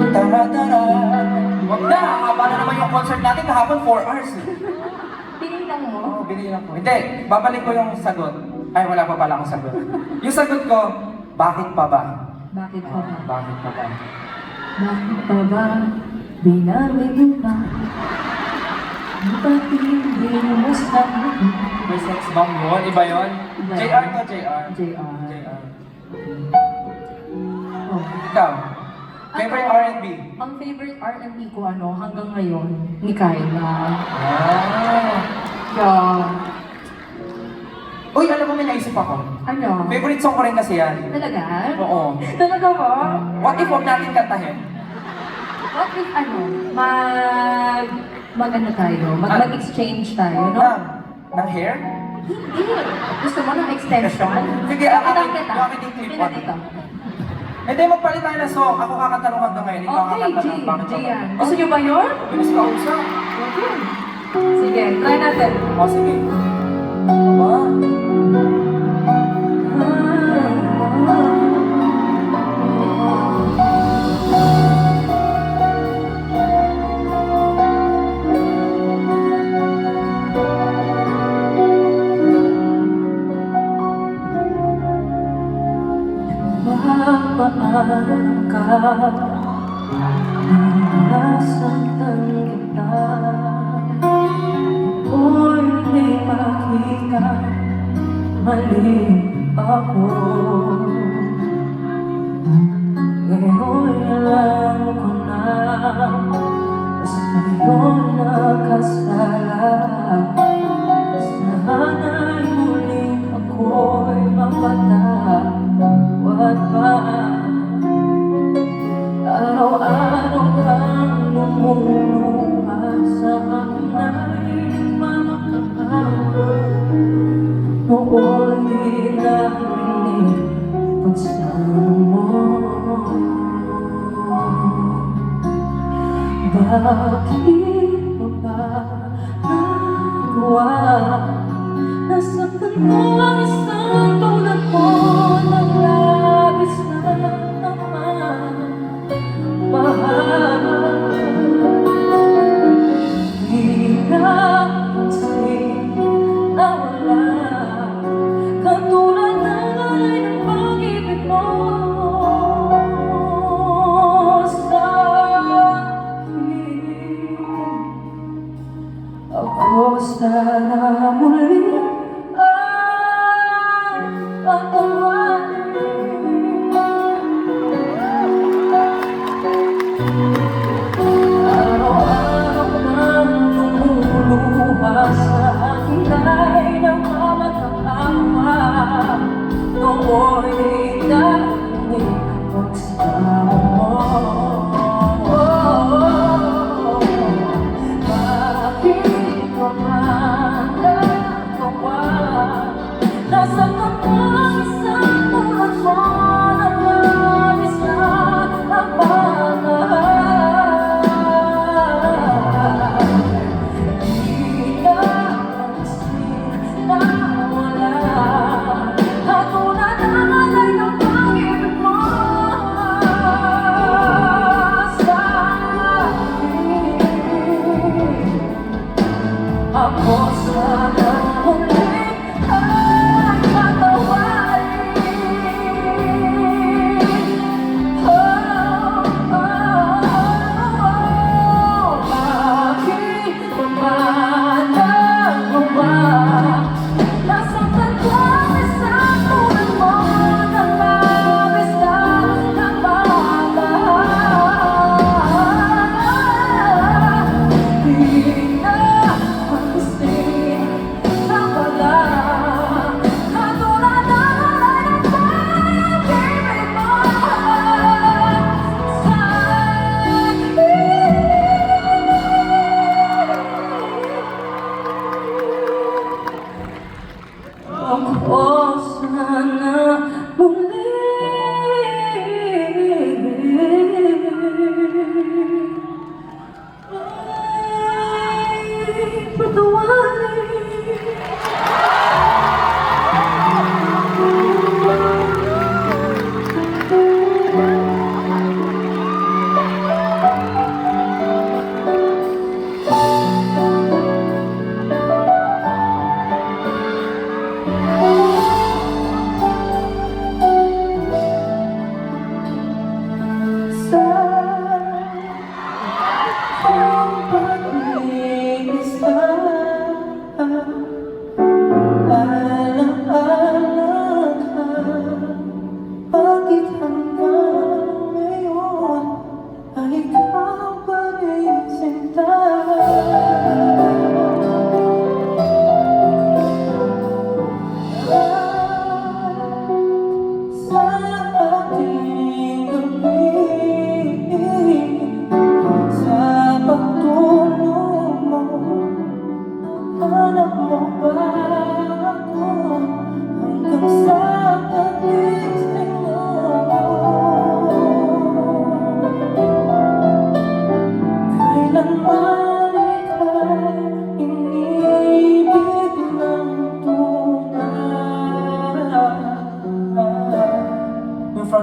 Tara-tara. Wag na, haba na naman yung concert natin kahapon 4 hours. Pinilang mo? Oo, binigyan ko. Hindi, babalik ko yung sagot. Ay, wala pa pala akong sagot. Yung sagot ko, bakit pa ba? Bakit pa ba? Bakit pa ba? Bakit pa ba? Binabig mo pa? Ba't hindi mo sa akin? May sex bomb yun? Iba yun? Iba. JR to, JR. JR. JR. Oh. Ikaw, favorite R&B? Ang favorite R&B ko hanggang ngayon, ni Kyla. Ah. Yeah. Uy, alam mo, may naisip ako. Ano? Favorite song ko rin kasi yan. Talaga? Oo. Talaga ba? What if huwag natin kantahin? What if mag-ano tayo? Mag-exchange tayo, no? Ng hair? Hindi. Gusto mo ng extension? Sige, Kita, akin kita. yung clip Kita on. dito. Hindi, magpalit tayo ng song. Ako kakantanong hanggang ngayon. Ikaw Okay, kakanta G. ng bakit G pa ba? yan. Gusto nyo ba yun? Bilis ka usap. Okay. Sige, try natin. O, sige. Aba. Mapaalam ka, nasaktan kita. Ako'y di makita, mali ako. Ngayon alam ko na, sa'yo nakasala. Sana'y muling ako'y mapatawad pa. Araw-araw kang lumuluha sa akin ay nagmamakahawa. Noon di narinig pagsama mo. Bakit mo ba nagawa? Nasaktan mo ang isang tulad mo ng labis na naman. Mahal, di napansin na wala katulad ng alay ng pag-ibig mo sa akin. Ako sana muli ay patawarin. Araw-araw kang lumuluha sa akin ay nagmamakahawa. Nooy dahil pagsama mo. Bakit ka man nagawa? Nasaktan mo ang isang tulad mo ng labis na napamahal. Di napansin na wala katulad ng alay ng pag-ibig mo sa akin. Ako sana muli ay patawarin.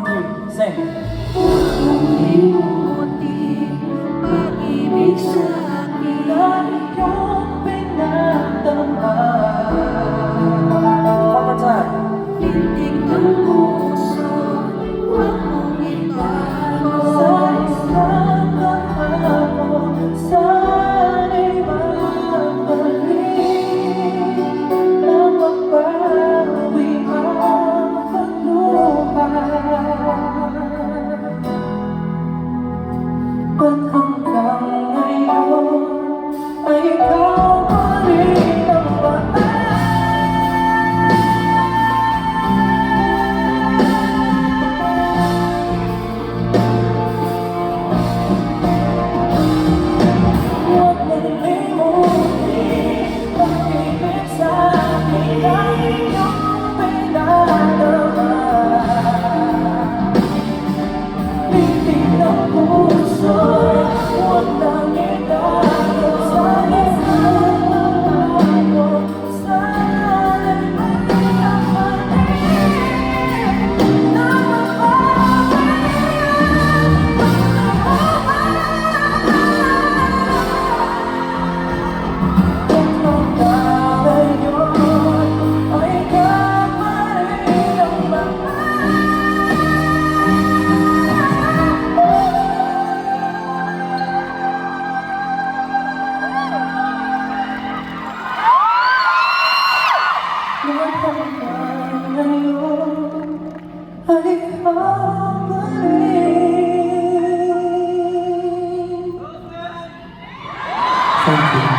front you. Sing. Limutin pag-ibig sa akin na iyong pinagdama. One more time. Lintik ng puso, huwag mong itago. Sa isang kahapon, sana'y mabalik na mapawi ang pagluha. Ba't hanggang ngayon ay ikaw pa rin ang mahal? Huwag mong limutin pag-ibig sa akin na iyong pinadama. Lintik ng puso, huwag nang itago. Sa isang kahapon, sana'y magkakabalik na mapawi Thank you.